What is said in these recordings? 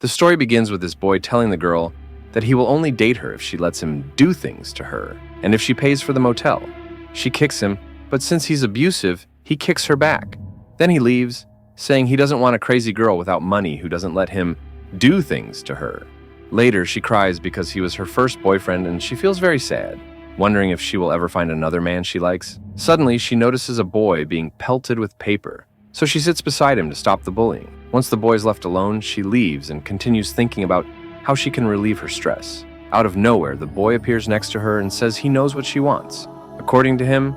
The story begins with this boy telling the girl that he will only date her if she lets him do things to her and if she pays for the motel. She kicks him, but since he's abusive, he kicks her back. Then he leaves, saying he doesn't want a crazy girl without money who doesn't let him do things to her. Later, she cries because he was her first boyfriend and she feels very sad, wondering if she will ever find another man she likes. Suddenly, she notices a boy being pelted with paper, so she sits beside him to stop the bullying. Once the boy is left alone, she leaves and continues thinking about how she can relieve her stress. Out of nowhere, the boy appears next to her and says he knows what she wants. According to him,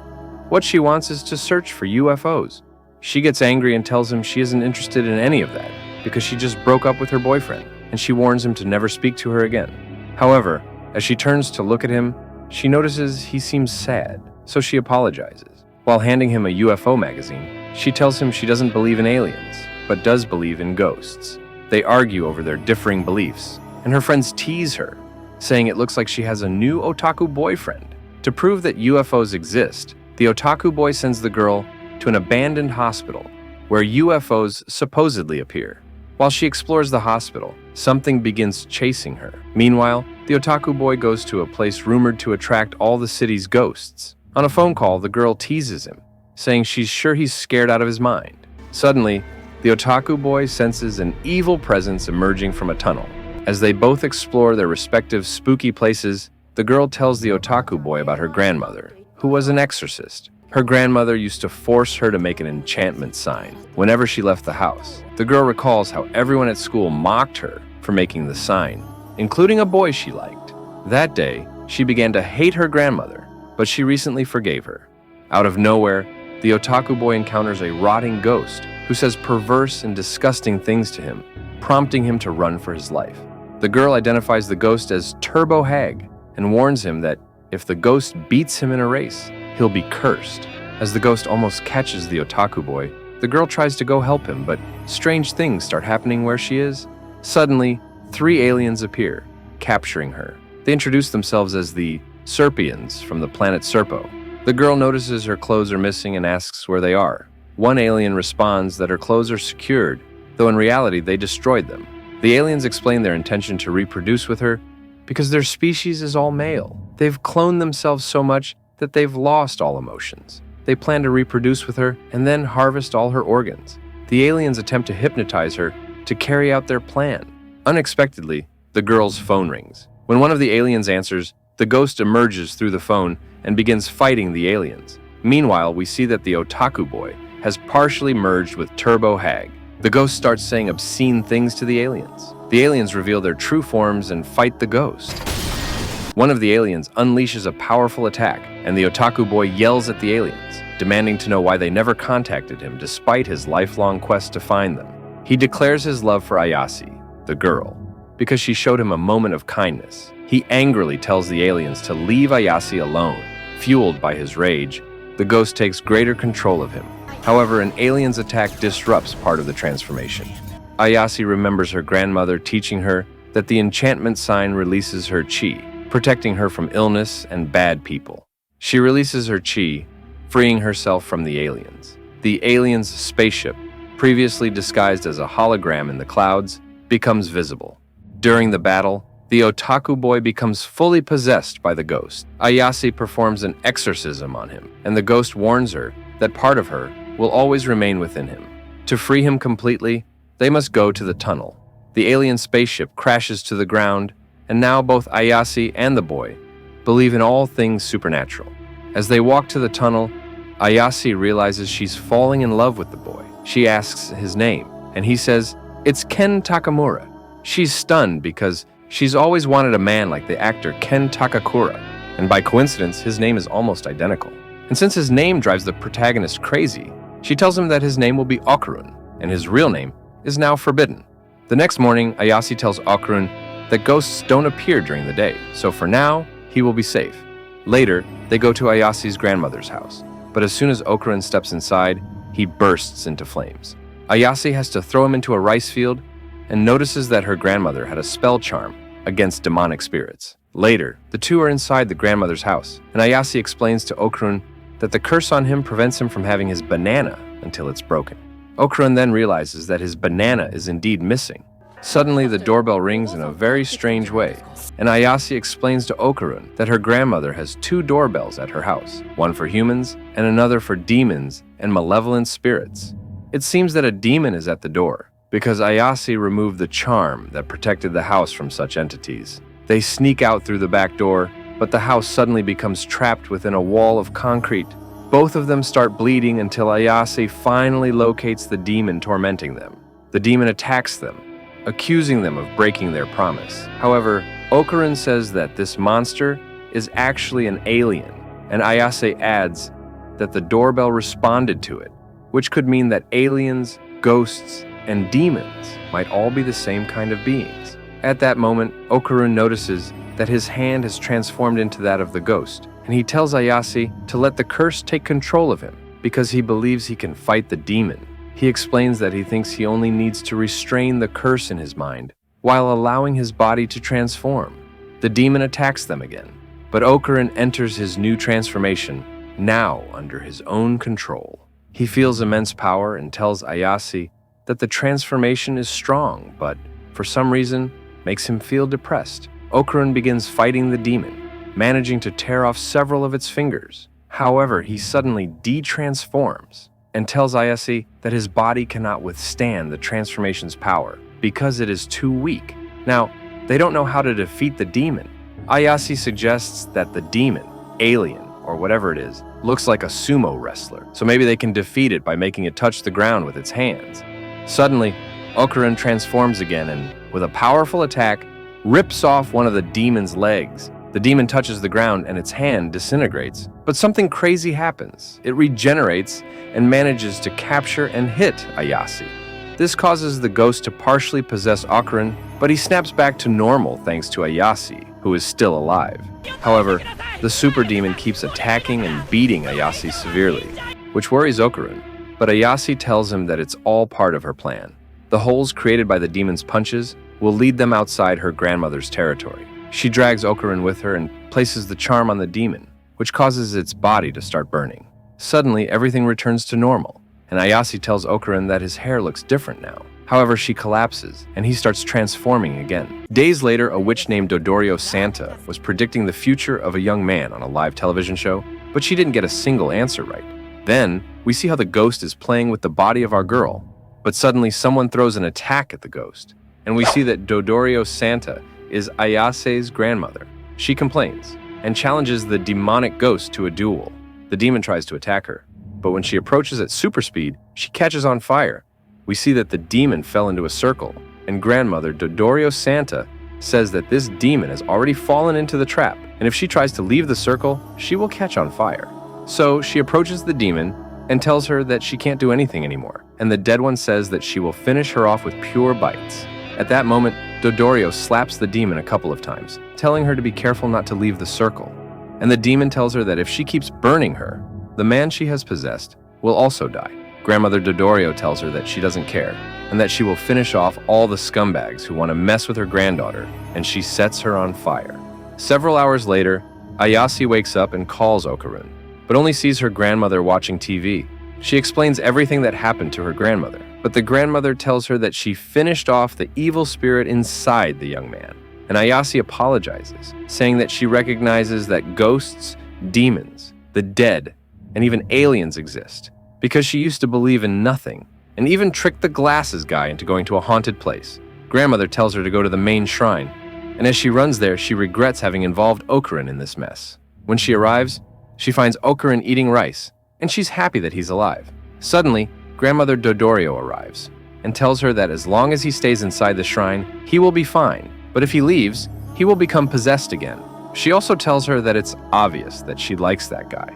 what she wants is to search for UFOs. She gets angry and tells him she isn't interested in any of that because she just broke up with her boyfriend, and she warns him to never speak to her again. However, as she turns to look at him, she notices he seems sad, so she apologizes. While handing him a UFO magazine, she tells him she doesn't believe in aliens, but does believe in ghosts. They argue over their differing beliefs, and her friends tease her, saying it looks like she has a new otaku boyfriend. To prove that UFOs exist, the otaku boy sends the girl to an abandoned hospital where UFOs supposedly appear. While she explores the hospital, something begins chasing her. Meanwhile, the otaku boy goes to a place rumored to attract all the city's ghosts. On a phone call, the girl teases him, saying she's sure he's scared out of his mind. Suddenly, the otaku boy senses an evil presence emerging from a tunnel. As they both explore their respective spooky places, the girl tells the otaku boy about her grandmother, who was an exorcist. Her grandmother used to force her to make an enchantment sign whenever she left the house. The girl recalls how everyone at school mocked her for making the sign, including a boy she liked. That day, she began to hate her grandmother, but she recently forgave her. Out of nowhere, the otaku boy encounters a rotting ghost who says perverse and disgusting things to him, prompting him to run for his life. The girl identifies the ghost as Turbo Hag and warns him that if the ghost beats him in a race, he'll be cursed. As the ghost almost catches the otaku boy, the girl tries to go help him, but strange things start happening where she is. Suddenly, 3 aliens appear, capturing her. They introduce themselves as the Serpians from the planet Serpo. The girl notices her clothes are missing and asks where they are. One alien responds that her clothes are secured, though in reality they destroyed them. The aliens explain their intention to reproduce with her because their species is all male. They've cloned themselves so much that they've lost all emotions. They plan to reproduce with her and then harvest all her organs. The aliens attempt to hypnotize her to carry out their plan. Unexpectedly, the girl's phone rings. When one of the aliens answers, the ghost emerges through the phone and begins fighting the aliens. Meanwhile, we see that the otaku boy has partially merged with Turbo Hag. The ghost starts saying obscene things to the aliens. The aliens reveal their true forms and fight the ghost. One of the aliens unleashes a powerful attack, and the otaku boy yells at the aliens, demanding to know why they never contacted him despite his lifelong quest to find them. He declares his love for Ayase, the girl, because she showed him a moment of kindness. He angrily tells the aliens to leave Ayase alone. Fueled by his rage, the ghost takes greater control of him. However, an alien's attack disrupts part of the transformation. Ayase remembers her grandmother teaching her that the enchantment sign releases her chi, protecting her from illness and bad people. She releases her chi, freeing herself from the aliens. The alien's spaceship, previously disguised as a hologram in the clouds, becomes visible. During the battle, the otaku boy becomes fully possessed by the ghost. Ayase performs an exorcism on him, and the ghost warns her that part of her will always remain within him. To free him completely, they must go to the tunnel. The alien spaceship crashes to the ground, and now both Ayase and the boy believe in all things supernatural. As they walk to the tunnel, Ayase realizes she's falling in love with the boy. She asks his name, and he says, "It's Ken Takamura." She's stunned because she's always wanted a man like the actor Ken Takakura, and by coincidence, his name is almost identical. And since his name drives the protagonist crazy, she tells him that his name will be Okurun, and his real name is now forbidden. The next morning, Ayase tells Okurun that ghosts don't appear during the day, so for now, he will be safe. Later, they go to Ayase's grandmother's house, but as soon as Okurun steps inside, he bursts into flames. Ayase has to throw him into a rice field and notices that her grandmother had a spell charm against demonic spirits. Later, the two are inside the grandmother's house, and Ayase explains to Okurun that the curse on him prevents him from having his banana until it's broken. Okurun then realizes that his banana is indeed missing, Suddenly, the doorbell rings in a very strange way, and Ayase explains to Okarun that her grandmother has two doorbells at her house, one for humans and another for demons and malevolent spirits. It seems that a demon is at the door, because Ayase removed the charm that protected the house from such entities. They sneak out through the back door, but the house suddenly becomes trapped within a wall of concrete. Both of them start bleeding until Ayase finally locates the demon tormenting them. The demon attacks them, accusing them of breaking their promise. However, Okarun says that this monster is actually an alien, and Ayase adds that the doorbell responded to it, which could mean that aliens, ghosts, and demons might all be the same kind of beings. At that moment, Okarun notices that his hand has transformed into that of the ghost, and he tells Ayase to let the curse take control of him because he believes he can fight the demon. He explains that he thinks he only needs to restrain the curse in his mind while allowing his body to transform. The demon attacks them again, but Okarun enters his new transformation, now under his own control. He feels immense power and tells Ayase that the transformation is strong, but for some reason makes him feel depressed. Okarun begins fighting the demon, managing to tear off several of its fingers. However, he suddenly de-transforms and tells Ayase that his body cannot withstand the transformation's power because it is too weak. Now, they don't know how to defeat the demon. Ayase suggests that the demon, alien, or whatever it is, looks like a sumo wrestler, so maybe they can defeat it by making it touch the ground with its hands. Suddenly, Okarun transforms again and, with a powerful attack, rips off one of the demon's legs. The demon touches the ground and its hand disintegrates, but something crazy happens. It regenerates and manages to capture and hit Ayase. This causes the ghost to partially possess Okarun, but he snaps back to normal thanks to Ayase, who is still alive. However, the super demon keeps attacking and beating Ayase severely, which worries Okarun, but Ayase tells him that it's all part of her plan. The holes created by the demon's punches will lead them outside her grandmother's territory. She drags Okarun with her and places the charm on the demon, which causes its body to start burning. Suddenly, everything returns to normal, and Ayase tells Okarun that his hair looks different now. However, she collapses, and he starts transforming again. Days later, a witch named Dodorio Santa was predicting the future of a young man on a live television show, but she didn't get a single answer right. Then, we see how the ghost is playing with the body of our girl, but suddenly someone throws an attack at the ghost, and we see that Dodorio Santa is Ayase's grandmother. She complains and challenges the demonic ghost to a duel. The demon tries to attack her, but when she approaches at super speed, she catches on fire. We see that the demon fell into a circle, and grandmother Dodorio Santa says that this demon has already fallen into the trap, and if she tries to leave the circle, she will catch on fire. So she approaches the demon and tells her that she can't do anything anymore, and the dead one says that she will finish her off with pure bites. At that moment, Dodorio slaps the demon a couple of times, telling her to be careful not to leave the circle. And the demon tells her that if she keeps burning her, the man she has possessed will also die. Grandmother Dodorio tells her that she doesn't care, and that she will finish off all the scumbags who want to mess with her granddaughter, and she sets her on fire. Several hours later, Ayase wakes up and calls Okarun, but only sees her grandmother watching TV. She explains everything that happened to her grandmother, but the grandmother tells her that she finished off the evil spirit inside the young man. And Ayase apologizes, saying that she recognizes that ghosts, demons, the dead, and even aliens exist, because she used to believe in nothing, and even tricked the glasses guy into going to a haunted place. Grandmother tells her to go to the main shrine, and as she runs there, she regrets having involved Okarun in this mess. When she arrives, she finds Okarun eating rice, and she's happy that he's alive. Suddenly, Grandmother Dodorio arrives and tells her that as long as he stays inside the shrine, he will be fine, but if he leaves, he will become possessed again. She also tells her that it's obvious that she likes that guy.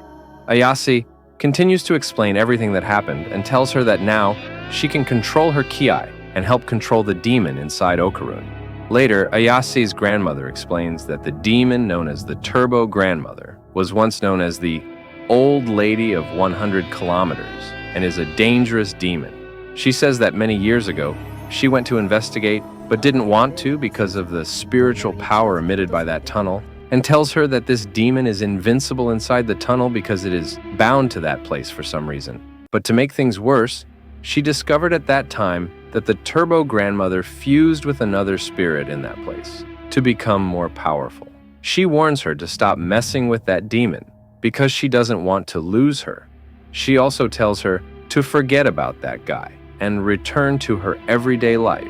Ayase continues to explain everything that happened and tells her that now she can control her ki and help control the demon inside Okarun. Later, Ayase's grandmother explains that the demon known as the Turbo Grandmother was once known as the Old Lady of 100 Kilometers and is a dangerous demon. She says that many years ago, she went to investigate but didn't want to because of the spiritual power emitted by that tunnel, and tells her that this demon is invincible inside the tunnel because it is bound to that place for some reason. But to make things worse, she discovered at that time that the turbo grandmother fused with another spirit in that place to become more powerful. She warns her to stop messing with that demon because she doesn't want to lose her. She also tells her to forget about that guy and return to her everyday life.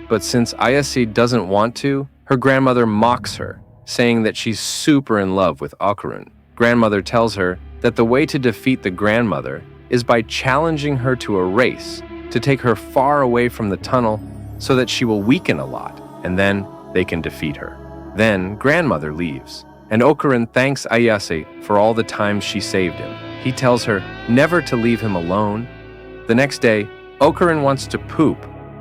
But since Ayase doesn't want to, her grandmother mocks her, saying that she's super in love with Okarun. Grandmother tells her that the way to defeat the grandmother is by challenging her to a race to take her far away from the tunnel so that she will weaken a lot, and then they can defeat her. Then grandmother leaves, and Okarun thanks Ayase for all the times she saved him. He tells her never to leave him alone. The next day, Okarun wants to poop,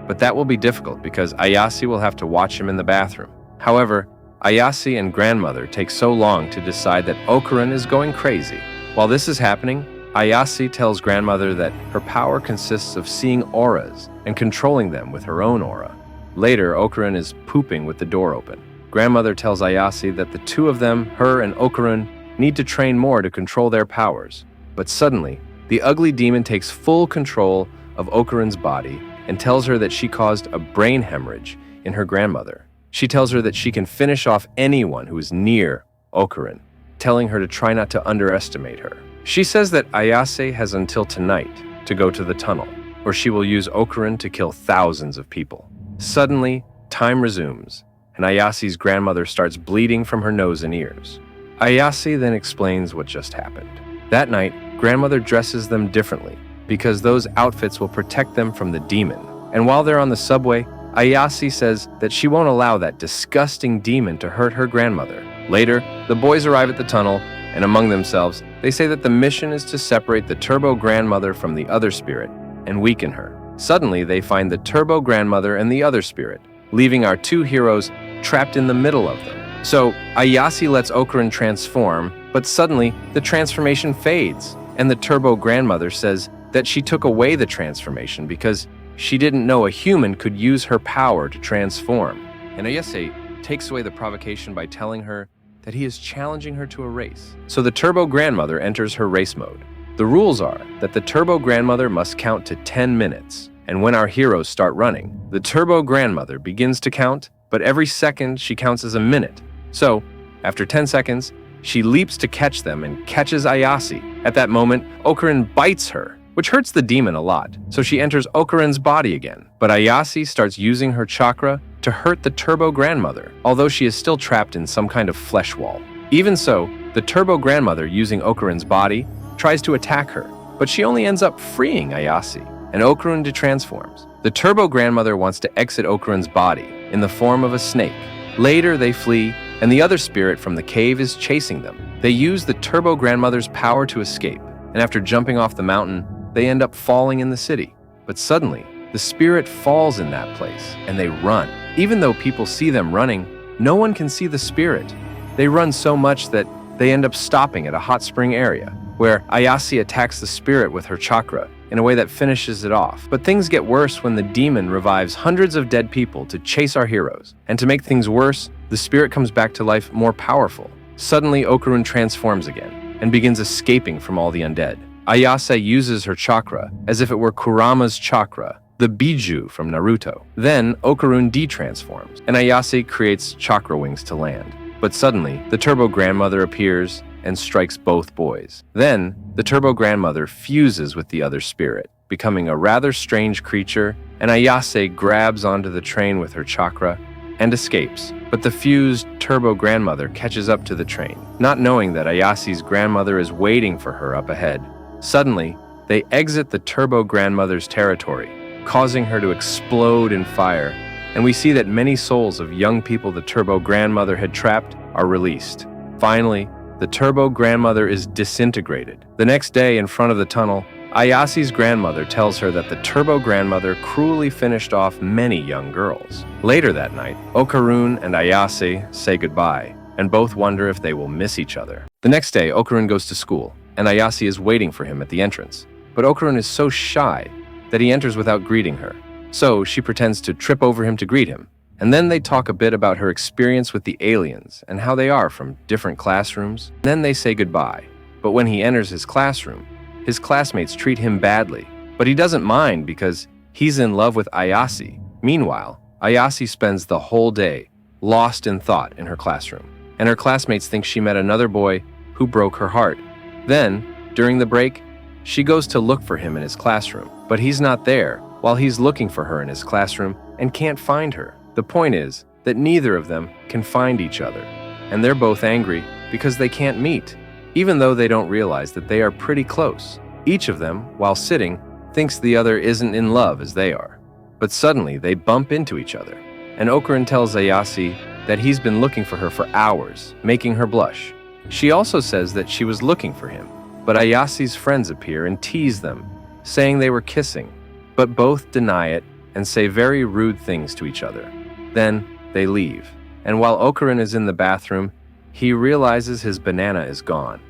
but that will be difficult because Ayase will have to watch him in the bathroom. However, Ayase and grandmother take so long to decide that Okarun is going crazy. While this is happening, Ayase tells grandmother that her power consists of seeing auras and controlling them with her own aura. Later, Okarun is pooping with the door open. Grandmother tells Ayase that the two of them, her and Okarun, need to train more to control their powers. But suddenly, the ugly demon takes full control of Okarun's body and tells her that she caused a brain hemorrhage in her grandmother. She tells her that she can finish off anyone who is near Okarun, telling her to try not to underestimate her. She says that Ayase has until tonight to go to the tunnel, or she will use Okarun to kill thousands of people. Suddenly, time resumes, and Ayase's grandmother starts bleeding from her nose and ears. Ayase then explains what just happened. That night, grandmother dresses them differently because those outfits will protect them from the demon. And while they're on the subway, Ayase says that she won't allow that disgusting demon to hurt her grandmother. Later, the boys arrive at the tunnel, and among themselves, they say that the mission is to separate the turbo grandmother from the other spirit and weaken her. Suddenly, they find the turbo grandmother and the other spirit, leaving our two heroes trapped in the middle of them. So, Ayase lets Okarun transform, but suddenly, the transformation fades, and the turbo grandmother says that she took away the transformation because she didn't know a human could use her power to transform. And Ayase takes away the provocation by telling her that he is challenging her to a race. So the turbo grandmother enters her race mode. The rules are that the turbo grandmother must count to 10 minutes, and when our heroes start running, the turbo grandmother begins to count, but every second she counts as a minute. So, after 10 seconds, she leaps to catch them and catches Ayase. At that moment, Okarun bites her, which hurts the demon a lot, so she enters Okarun's body again. But Ayase starts using her chakra to hurt the turbo grandmother, although she is still trapped in some kind of flesh wall. Even so, the turbo grandmother, using Okarun's body, tries to attack her, but she only ends up freeing Ayase, and Okarun detransforms. The turbo grandmother wants to exit Okarun's body in the form of a snake. Later, they flee, and the other spirit from the cave is chasing them. They use the turbo grandmother's power to escape, and after jumping off the mountain, they end up falling in the city. But suddenly, the spirit falls in that place, and they run. Even though people see them running, no one can see the spirit. They run so much that they end up stopping at a hot spring area, where Ayase attacks the spirit with her chakra in a way that finishes it off. But things get worse when the demon revives hundreds of dead people to chase our heroes. And to make things worse, the spirit comes back to life more powerful. Suddenly, Okarun transforms again and begins escaping from all the undead. Ayase uses her chakra as if it were Kurama's chakra, the Biju from Naruto. Then Okarun detransforms, and Ayase creates chakra wings to land. But suddenly, the turbo grandmother appears and strikes both boys. Then, the turbo grandmother fuses with the other spirit, becoming a rather strange creature, and Ayase grabs onto the train with her chakra and escapes. But the fused turbo grandmother catches up to the train, not knowing that Ayase's grandmother is waiting for her up ahead. Suddenly, they exit the turbo grandmother's territory, causing her to explode in fire, and we see that many souls of young people the turbo grandmother had trapped are released. Finally, the turbo grandmother is disintegrated. The next day, in front of the tunnel, Ayase's grandmother tells her that the turbo grandmother cruelly finished off many young girls. Later that night, Okarun and Ayase say goodbye, and both wonder if they will miss each other. The next day, Okarun goes to school, and Ayase is waiting for him at the entrance. But Okarun is so shy that he enters without greeting her. So she pretends to trip over him to greet him. And then they talk a bit about her experience with the aliens and how they are from different classrooms. Then they say goodbye. But when he enters his classroom, his classmates treat him badly. But he doesn't mind because He's in love with Ayase. Meanwhile, Ayase spends the whole day lost in thought in her classroom, and her classmates think she met another boy who broke her heart. Then, during the break, she goes to look for him in his classroom, but he's not there while he's looking for her in his classroom and can't find her. The point is that neither of them can find each other, and they're both angry because they can't meet, even though they don't realize that they are pretty close. Each of them, while sitting, thinks the other isn't in love as they are. But suddenly they bump into each other, and Okurin tells Ayase that he's been looking for her for hours, making her blush. She also says that she was looking for him, but Ayase's friends appear and tease them, saying they were kissing, but both deny it and say very rude things to each other. Then they leave, and while Okurin is in the bathroom, he realizes his banana is gone.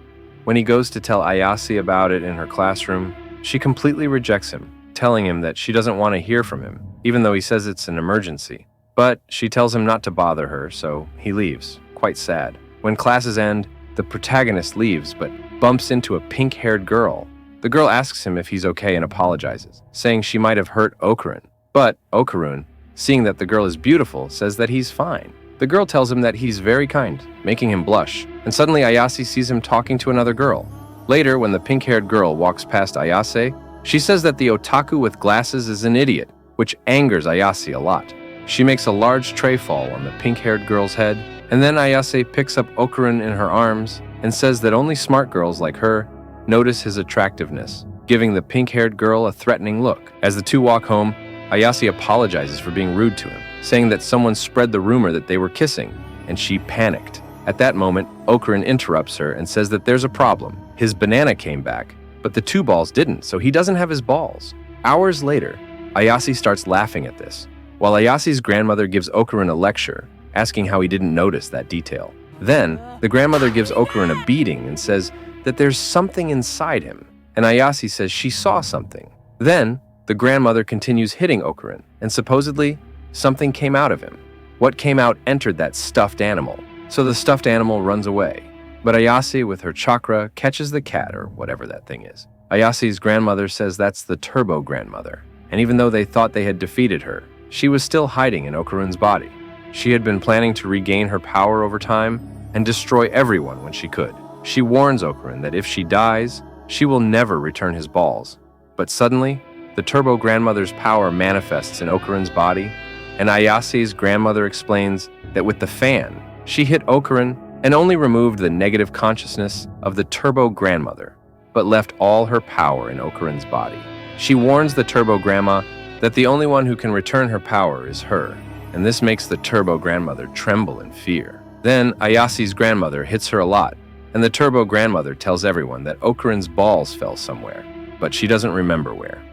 When he goes to tell Ayase about it in her classroom, she completely rejects him, telling him that she doesn't want to hear from him, even though he says it's an emergency. But she tells him not to bother her, so he leaves, quite sad. When classes end, the protagonist leaves but bumps into a pink-haired girl. The girl asks him if he's okay and apologizes, saying she might have hurt Okurin. But Okurin, seeing that the girl is beautiful, says that he's fine. The girl tells him that he's very kind, making him blush, and suddenly Ayase sees him talking to another girl. Later, when the pink-haired girl walks past Ayase, she says that the otaku with glasses is an idiot, which angers Ayase a lot. She makes a large tray fall on the pink-haired girl's head, and then Ayase picks up Okurin in her arms and says that only smart girls like her notice his attractiveness, giving the pink-haired girl a threatening look. As the two walk home, Ayase apologizes for being rude to him, saying that someone spread the rumor that they were kissing, and she panicked. At that moment, Okurin interrupts her and says that there's a problem. His banana came back, but the two balls didn't, so he doesn't have his balls. Hours later, Ayase starts laughing at this, while Ayase's grandmother gives Okurin a lecture, asking how he didn't notice that detail. Then, the grandmother gives Okurin a beating and says that there's something inside him, and Ayase says she saw something. Then, the grandmother continues hitting Okurin, and supposedly, something came out of him. What came out entered that stuffed animal, so the stuffed animal runs away. But Ayase, with her chakra, catches the cat, or whatever that thing is. Ayase's grandmother says that's the Turbo Grandmother, and even though they thought they had defeated her, she was still hiding in Okurin's body. She had been planning to regain her power over time and destroy everyone when she could. She warns Okurin that if she dies, she will never return his balls. But suddenly, the Turbo Grandmother's power manifests in Okurin's body, and Ayase's grandmother explains that with the fan, she hit Okurin and only removed the negative consciousness of the Turbo Grandmother, but left all her power in Okurin's body. She warns the Turbo Grandma that the only one who can return her power is her, and this makes the Turbo Grandmother tremble in fear. Then Ayase's grandmother hits her a lot, and the Turbo Grandmother tells everyone that Okurin's balls fell somewhere, but she doesn't remember where.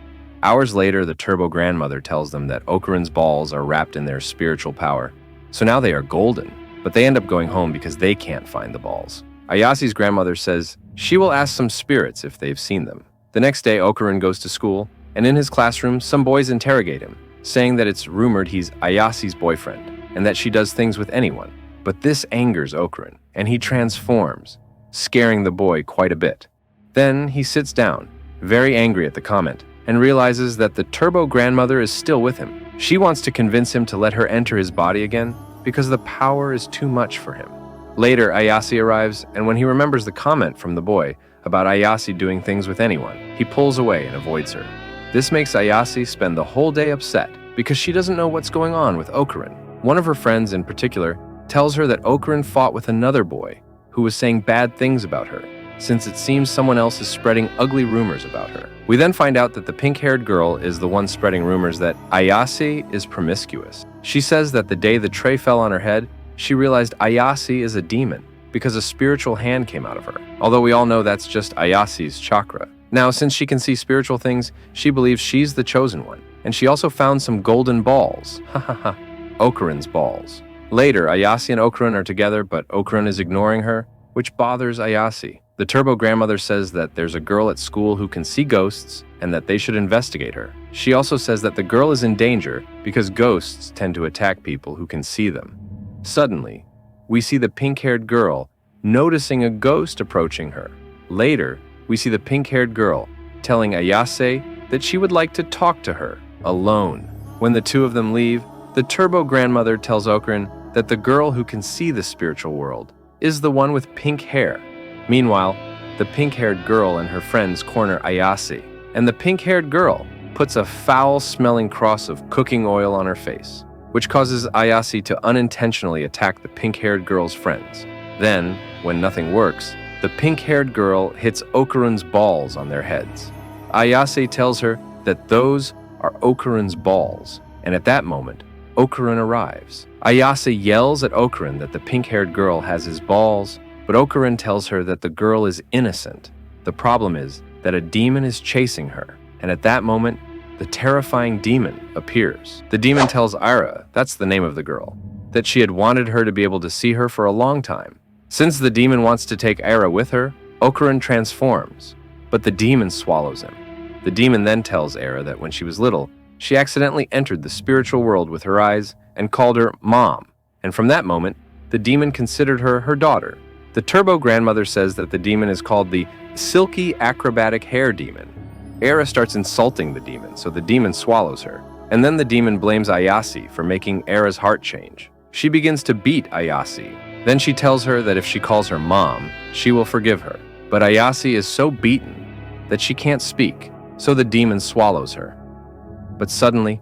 Hours later, the Turbo Grandmother tells them that Okurin's balls are wrapped in their spiritual power, so now they are golden, but they end up going home because they can't find the balls. Ayase's grandmother says she will ask some spirits if they've seen them. The next day, Okurin goes to school, and in his classroom, some boys interrogate him, saying that it's rumored he's Ayase's boyfriend, and that she does things with anyone. But this angers Okurin, and he transforms, scaring the boy quite a bit. Then he sits down, very angry at the comment, and realizes that the Turbo Grandmother is still with him. She wants to convince him to let her enter his body again because the power is too much for him. Later, Ayase arrives, and when he remembers the comment from the boy about Ayase doing things with anyone, he pulls away and avoids her. This makes Ayase spend the whole day upset because she doesn't know what's going on with Okurin. One of her friends in particular tells her that Okurin fought with another boy who was saying bad things about her, since it seems someone else is spreading ugly rumors about her. We then find out that the pink-haired girl is the one spreading rumors that Ayase is promiscuous. She says that the day the tray fell on her head, she realized Ayase is a demon because a spiritual hand came out of her, although we all know that's just Ayase's chakra. Now, since she can see spiritual things, she believes she's the chosen one, and she also found some golden balls. Okurin's balls. Later, Ayase and Okurin are together, but Okurin is ignoring her, which bothers Ayase. The Turbo Grandmother says that there's a girl at school who can see ghosts and that they should investigate her. She also says that the girl is in danger because ghosts tend to attack people who can see them. Suddenly, we see the pink-haired girl noticing a ghost approaching her. Later, we see the pink-haired girl telling Ayase that she would like to talk to her. alone. When the two of them leave, the turbo grandmother tells Okran that the girl who can see the spiritual world is the one with pink hair. Meanwhile, the pink-haired girl and her friends corner Ayase, and the pink-haired girl puts a foul-smelling cross of cooking oil on her face, which causes Ayase to unintentionally attack the pink-haired girl's friends. Then, when nothing works, the pink-haired girl hits Okaran's balls on their heads. Ayase tells her that those are Okaran's balls, and at that moment, Okaran arrives. Ayase yells at Okaran that the pink-haired girl has his balls, but Okaran tells her that the girl is innocent. The problem is that a demon is chasing her, and at that moment, the terrifying demon appears. The demon tells Ira, that's the name of the girl, that she had wanted her to be able to see her for a long time. Since the demon wants to take Ira with her, Okaran transforms, but the demon swallows him. The demon then tells Ira that when she was little, she accidentally entered the spiritual world with her eyes and called her Mom, and from that moment, the demon considered her her daughter. The turbo grandmother says that the demon is called the Silky Acrobatic Hair Demon. Ira starts insulting the demon, so the demon swallows her, and then the demon blames Ayase for making Ira's heart change. She begins to beat Ayase. Then she tells her that if she calls her Mom, she will forgive her. But Ayase is so beaten that she can't speak, so the demon swallows her. But suddenly,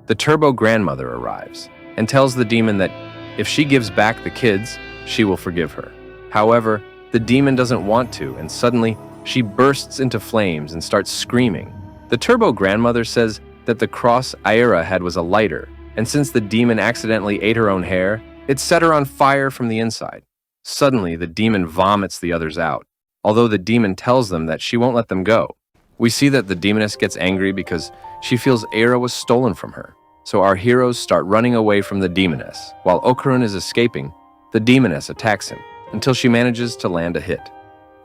the turbo grandmother arrives and tells the demon that if she gives back the kids, she will forgive her. However, the demon doesn't want to, and suddenly, she bursts into flames and starts screaming. The turbo grandmother says that the cross Ira had was a lighter, and since the demon accidentally ate her own hair, it set her on fire from the inside. Suddenly, the demon vomits the others out, although the demon tells them that she won't let them go. We see that the demoness gets angry because she feels Ira was stolen from her. So our heroes start running away from the demoness. While Okaran is escaping, the demoness attacks him until she manages to land a hit.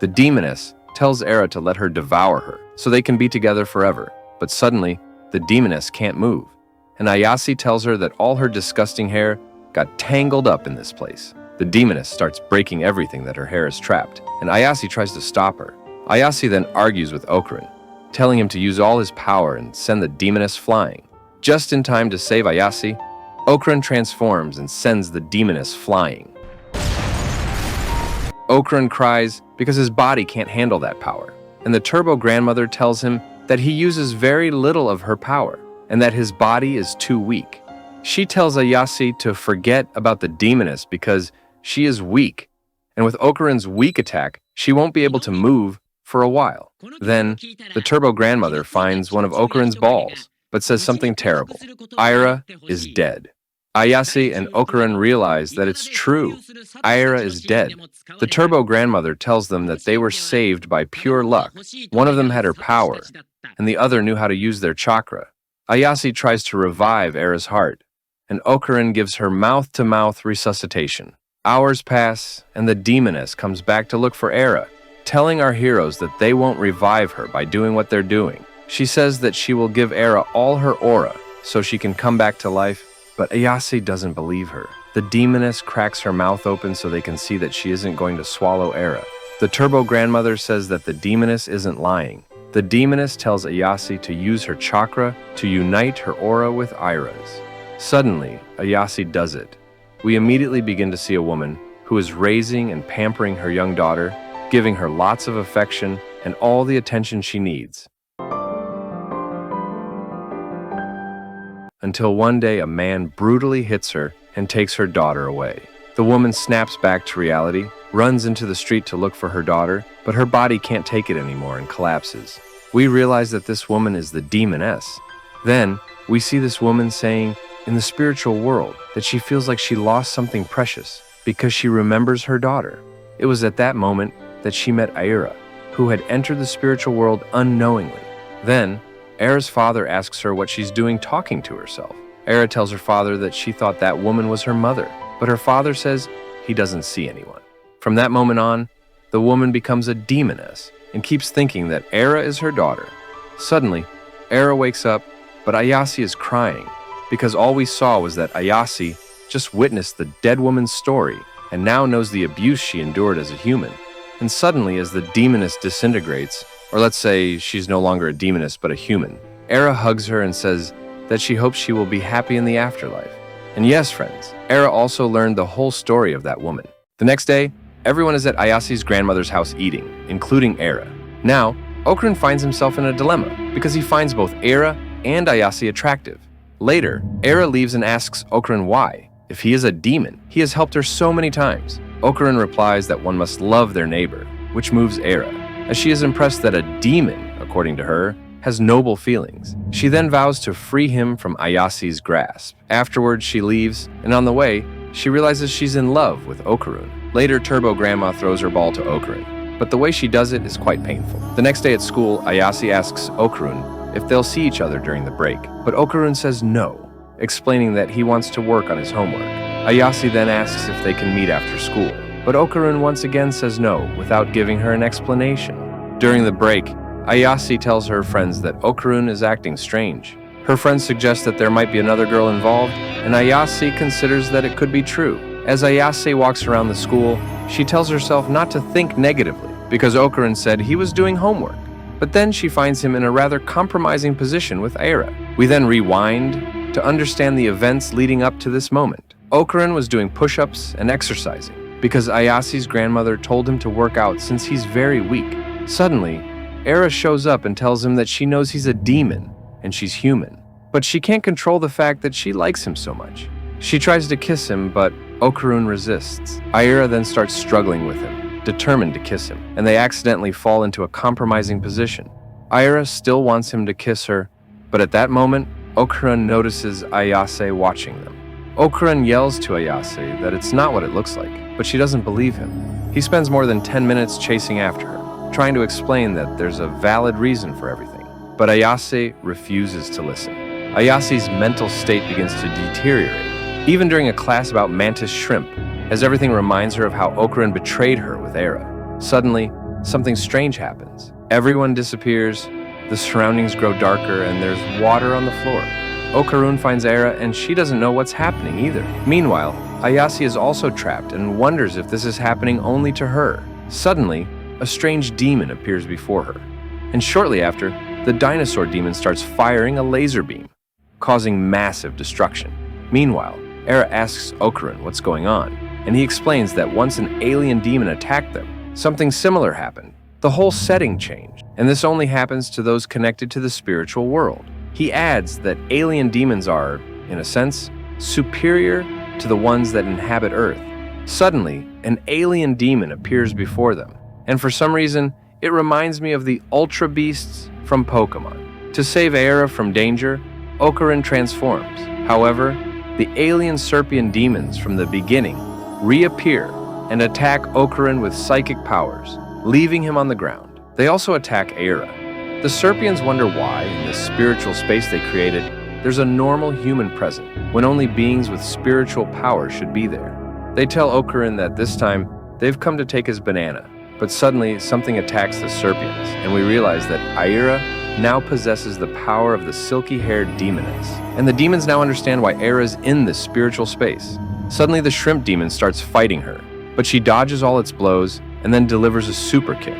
The demoness tells Ira to let her devour her so they can be together forever. But suddenly, the demoness can't move, and Ayase tells her that all her disgusting hair got tangled up in this place. The demoness starts breaking everything that her hair is trapped, and Ayase tries to stop her. Ayase then argues with Okaran, telling him to use all his power and send the demoness flying. Just in time to save Ayase, Okaran transforms and sends the demoness flying. Okaran cries because his body can't handle that power, and the turbo grandmother tells him that he uses very little of her power and that his body is too weak. She tells Ayase to forget about the demoness because she is weak, and with Okaran's weak attack, she won't be able to move for a while. Then, the turbo grandmother finds one of Okaran's balls, but says something terrible. Ira is dead. Ayase and Okaran realize that it's true. Ira is dead. The turbo grandmother tells them that they were saved by pure luck. One of them had her power, and the other knew how to use their chakra. Ayase tries to revive Ira's heart, and Okaran gives her mouth-to-mouth resuscitation. Hours pass, and the demoness comes back to look for Ira, telling our heroes that they won't revive her by doing what they're doing. She says that she will give Ira all her aura so she can come back to life, but Ayase doesn't believe her. The demoness cracks her mouth open so they can see that she isn't going to swallow Ira. The turbo grandmother says that the demoness isn't lying. The demoness tells Ayase to use her chakra to unite her aura with Ira's. Suddenly, Ayase does it. We immediately begin to see a woman who is raising and pampering her young daughter, giving her lots of affection and all the attention she needs. Until one day a man brutally hits her and takes her daughter away. The woman snaps back to reality, runs into the street to look for her daughter, but her body can't take it anymore and collapses. We realize that this woman is the demoness. Then, we see this woman saying, in the spiritual world, that she feels like she lost something precious because she remembers her daughter. It was at that moment that she met Ira, who had entered the spiritual world unknowingly. Then, Ira's father asks her what she's doing talking to herself. Ira tells her father that she thought that woman was her mother, but her father says he doesn't see anyone. From that moment on, the woman becomes a demoness and keeps thinking that Ira is her daughter. Suddenly, Ira wakes up, but Ayase is crying because all we saw was that Ayase just witnessed the dead woman's story and now knows the abuse she endured as a human. And suddenly, as the demoness disintegrates, or let's say she's no longer a demoness but a human, Ira hugs her and says that she hopes she will be happy in the afterlife. And yes, friends, Era also learned the whole story of that woman. The next day, everyone is at Ayasi's grandmother's house eating, including Era. Now, Okarun finds himself in a dilemma because he finds both Era and Ayasi attractive. Later, Era leaves and asks Okarun why. If he is a demon, he has helped her so many times. Okarun replies that one must love their neighbor, which moves Era, as she is impressed that a demon, according to her, has noble feelings. She then vows to free him from Ayasi's grasp. Afterwards, she leaves, and on the way, she realizes she's in love with Okarun. Later, Turbo Grandma throws her ball to Okarun, but the way she does it is quite painful. The next day at school, Ayasi asks Okarun if they'll see each other during the break, but Okarun says no, explaining that he wants to work on his homework. Ayasi then asks if they can meet after school, but Okarun once again says no without giving her an explanation. During the break, Ayasi tells her friends that Okarun is acting strange. Her friends suggest that there might be another girl involved, and Ayasi considers that it could be true. As Ayase walks around the school, she tells herself not to think negatively because Okarun said he was doing homework. But then she finds him in a rather compromising position with Era. We then rewind to understand the events leading up to this moment. Okarun was doing push-ups and exercising because Ayasi's grandmother told him to work out since he's very weak. Suddenly, Era shows up and tells him that she knows he's a demon and she's human, but she can't control the fact that she likes him so much. She tries to kiss him, but Okarun resists. Aira then starts struggling with him, determined to kiss him, and they accidentally fall into a compromising position. Aira still wants him to kiss her, but at that moment, Okarun notices Ayase watching them. Okarun yells to Ayase that it's not what it looks like, but she doesn't believe him. He spends more than 10 minutes chasing after her, trying to explain that there's a valid reason for everything, but Ayase refuses to listen. Ayase's mental state begins to deteriorate, even during a class about mantis shrimp, as everything reminds her of how Okarun betrayed her with Era. Suddenly, something strange happens. Everyone disappears, the surroundings grow darker, and there's water on the floor. Okarun finds Era, and she doesn't know what's happening either. Meanwhile, Ayase is also trapped and wonders if this is happening only to her. Suddenly, a strange demon appears before her, and shortly after, the dinosaur demon starts firing a laser beam, causing massive destruction. Meanwhile, Era asks Okarun what's going on, and he explains that once an alien demon attacked them, something similar happened. The whole setting changed, and this only happens to those connected to the spiritual world. He adds that alien demons are, in a sense, superior to the ones that inhabit Earth. Suddenly, an alien demon appears before them, and for some reason, it reminds me of the Ultra Beasts from Pokemon. To save Era from danger, Okarun transforms. However, the alien Serpian demons from the beginning reappear and attack Okarun with psychic powers, leaving him on the ground. They also attack Era. The Serpians wonder why, in this spiritual space they created, there's a normal human present, when only beings with spiritual power should be there. They tell Okarun that this time, they've come to take his banana, but suddenly something attacks the Serpians, and we realize that Aira now possesses the power of the silky-haired demoness. And the demons now understand why Era's in this spiritual space. Suddenly the shrimp demon starts fighting her, but she dodges all its blows and then delivers a super kick.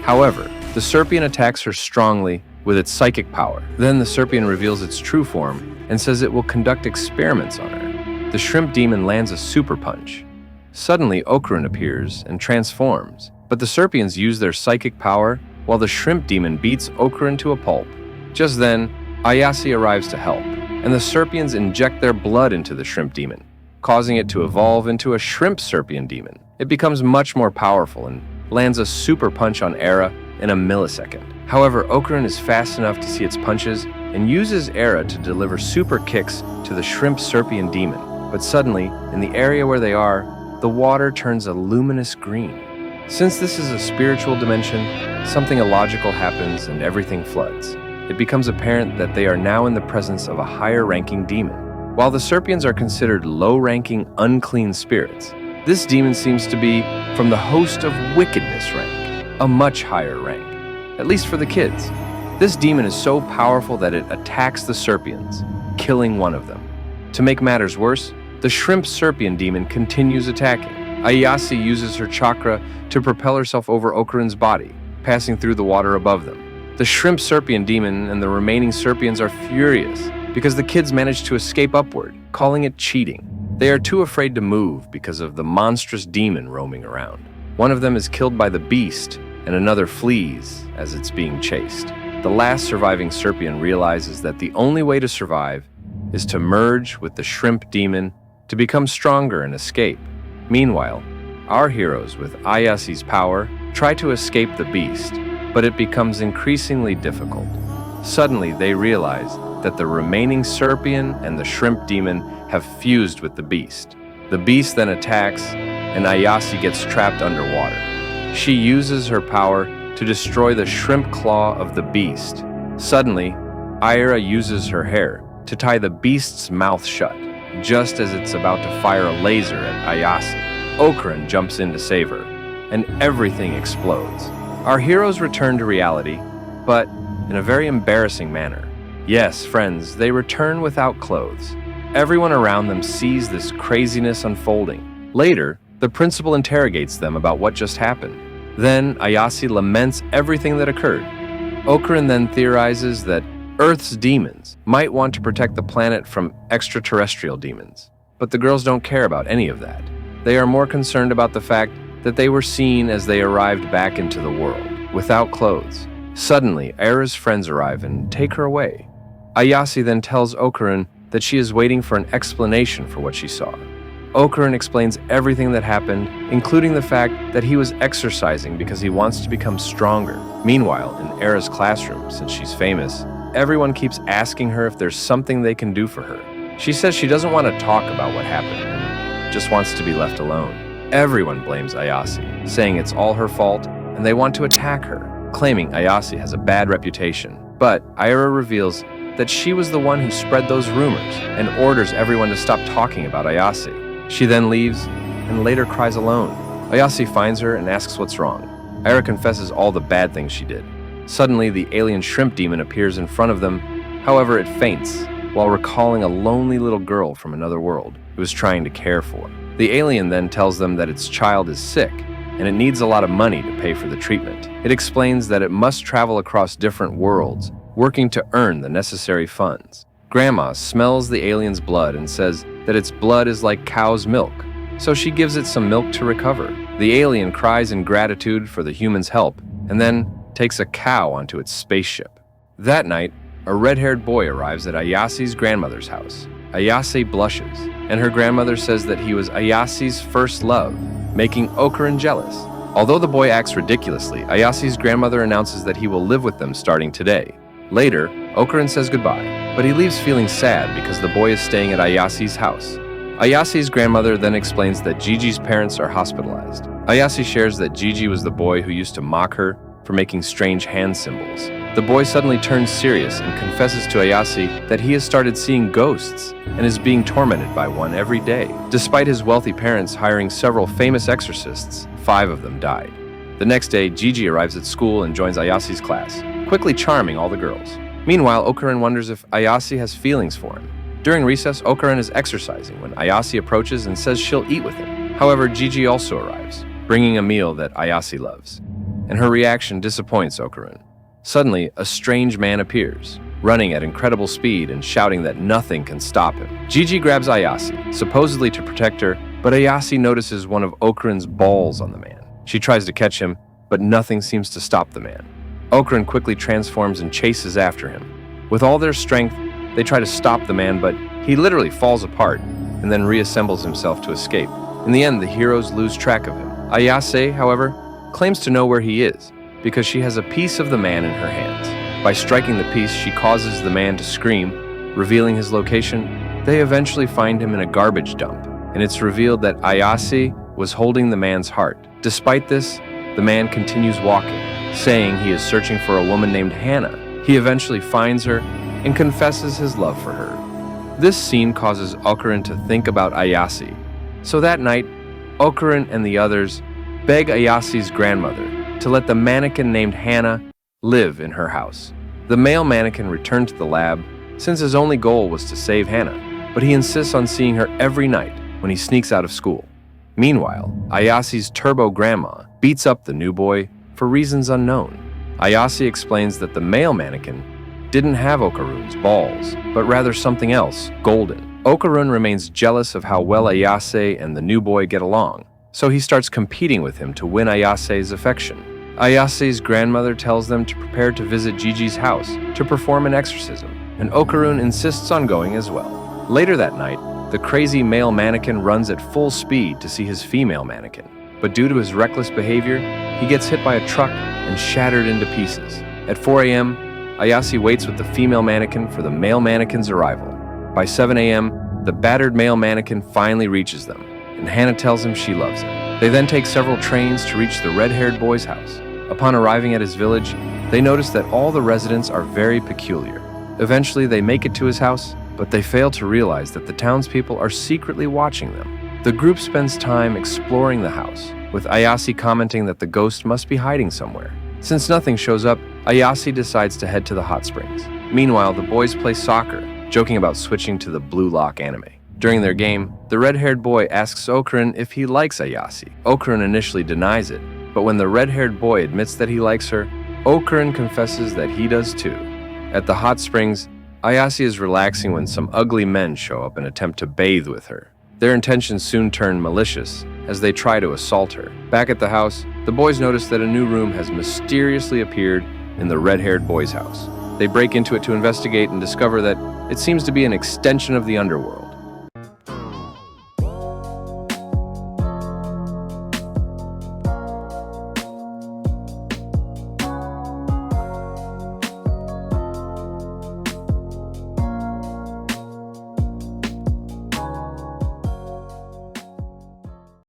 However, the Serpian attacks her strongly with its psychic power. Then the Serpian reveals its true form and says it will conduct experiments on her. The shrimp demon lands a super punch. Suddenly Okarun appears and transforms, but the Serpians use their psychic power while the shrimp demon beats Okarun to a pulp. Just then, Ayase arrives to help, and the Serpians inject their blood into the shrimp demon, causing it to evolve into a shrimp Serpian demon. It becomes much more powerful and lands a super punch on Era in a millisecond. However, Okarun is fast enough to see its punches and uses Era to deliver super kicks to the shrimp Serpian demon. But suddenly, in the area where they are, the water turns a luminous green. Since this is a spiritual dimension, something illogical happens and everything floods. It becomes apparent that they are now in the presence of a higher-ranking demon. While the Serpians are considered low-ranking, unclean spirits, this demon seems to be from the host of wickedness rank, a much higher rank, at least for the kids. This demon is so powerful that it attacks the Serpians, killing one of them. To make matters worse, the shrimp Serpian demon continues attacking. Ayase uses her chakra to propel herself over Okarun's body, passing through the water above them. The shrimp Serpian demon and the remaining Serpians are furious because the kids manage to escape upward, calling it cheating. They are too afraid to move because of the monstrous demon roaming around. One of them is killed by the beast, and another flees as it's being chased. The last surviving Serpian realizes that the only way to survive is to merge with the shrimp demon to become stronger and escape. Meanwhile, our heroes with Ayasi's power try to escape the beast, but it becomes increasingly difficult. Suddenly, they realize that the remaining Serpian and the shrimp demon have fused with the beast. The beast then attacks, and Ayasi gets trapped underwater. She uses her power to destroy the shrimp claw of the beast. Suddenly, Aira uses her hair to tie the beast's mouth shut, just as it's about to fire a laser at Ayasi. Okran jumps in to save her, and everything explodes. Our heroes return to reality, but in a very embarrassing manner. Yes, friends, they return without clothes. Everyone around them sees this craziness unfolding. Later, the principal interrogates them about what just happened. Then, Ayasi laments everything that occurred. Okran then theorizes that Earth's demons might want to protect the planet from extraterrestrial demons. But the girls don't care about any of that. They are more concerned about the fact that they were seen as they arrived back into the world, without clothes. Suddenly, Aira's friends arrive and take her away. Ayasi then tells Okran that she is waiting for an explanation for what she saw. Okran explains everything that happened, including the fact that he was exercising because he wants to become stronger. Meanwhile, in Aira's classroom, since she's famous, everyone keeps asking her if there's something they can do for her. She says she doesn't want to talk about what happened and just wants to be left alone. Everyone blames Ayasi, saying it's all her fault, and they want to attack her, claiming Ayasi has a bad reputation. But Aira reveals that she was the one who spread those rumors and orders everyone to stop talking about Ayasi. She then leaves and later cries alone. Ayasi finds her and asks what's wrong. Aira confesses all the bad things she did. Suddenly, the alien shrimp demon appears in front of them. However, it faints while recalling a lonely little girl from another world it was trying to care for. The alien then tells them that its child is sick and it needs a lot of money to pay for the treatment. It explains that it must travel across different worlds, working to earn the necessary funds. Grandma smells the alien's blood and says that its blood is like cow's milk, so she gives it some milk to recover. The alien cries in gratitude for the human's help and then takes a cow onto its spaceship. That night, a red-haired boy arrives at Ayasi's grandmother's house. Ayase blushes, and her grandmother says that he was Ayasi's first love, making Okran jealous. Although the boy acts ridiculously, Ayasi's grandmother announces that he will live with them starting today. Later, Okran says goodbye, but he leaves feeling sad because the boy is staying at Ayasi's house. Ayasi's grandmother then explains that Gigi's parents are hospitalized. Ayasi shares that Gigi was the boy who used to mock her for making strange hand symbols. The boy suddenly turns serious and confesses to Ayasi that he has started seeing ghosts and is being tormented by one every day. Despite his wealthy parents hiring several famous exorcists, 5 of them died. The next day, Gigi arrives at school and joins Ayasi's class, quickly charming all the girls. Meanwhile, Okran wonders if Ayasi has feelings for him. During recess, Okran is exercising when Ayasi approaches and says she'll eat with him. However, Gigi also arrives, bringing a meal that Ayasi loves, and her reaction disappoints Okran. Suddenly, a strange man appears, running at incredible speed and shouting that nothing can stop him. Gigi grabs Ayasi, supposedly to protect her, but Ayasi notices one of Okran's balls on the man. She tries to catch him, but nothing seems to stop the man. Okran quickly transforms and chases after him. With all their strength, they try to stop the man, but he literally falls apart and then reassembles himself to escape. In the end, the heroes lose track of him. Ayase, however, claims to know where he is because she has a piece of the man in her hands. By striking the piece, she causes the man to scream, revealing his location. They eventually find him in a garbage dump, and it's revealed that Ayase was holding the man's heart. Despite this, the man continues walking, saying he is searching for a woman named Hannah. He eventually finds her and confesses his love for her. This scene causes Okran to think about Ayasi. So that night, Okran and the others beg Ayasi's grandmother to let the mannequin named Hannah live in her house. The male mannequin returned to the lab since his only goal was to save Hannah, but he insists on seeing her every night when he sneaks out of school. Meanwhile, Ayasi's turbo grandma beats up the new boy for reasons unknown. Ayasi explains that the male mannequin didn't have Okarun's balls, but rather something else, golden. Okarun remains jealous of how well Ayase and the new boy get along, so he starts competing with him to win Ayase's affection. Ayase's grandmother tells them to prepare to visit Gigi's house to perform an exorcism, and Okarun insists on going as well. Later that night, the crazy male mannequin runs at full speed to see his female mannequin, but due to his reckless behavior, he gets hit by a truck and shattered into pieces. At 4 a.m., Ayase waits with the female mannequin for the male mannequin's arrival. By 7 a.m., the battered male mannequin finally reaches them, and Hannah tells him she loves him. They then take several trains to reach the red-haired boy's house. Upon arriving at his village, they notice that all the residents are very peculiar. Eventually, they make it to his house, but they fail to realize that the townspeople are secretly watching them. The group spends time exploring the house, with Ayase commenting that the ghost must be hiding somewhere. Since nothing shows up, Ayase decides to head to the hot springs. Meanwhile, the boys play soccer, joking about switching to the Blue Lock anime. During their game, the red-haired boy asks Okarun if he likes Ayase. Okarun initially denies it, but when the red-haired boy admits that he likes her, Okarun confesses that he does too. At the hot springs, Ayase is relaxing when some ugly men show up and attempt to bathe with her. Their intentions soon turn malicious as they try to assault her. Back at the house, the boys notice that a new room has mysteriously appeared in the red-haired boy's house. They break into it to investigate and discover that it seems to be an extension of the underworld.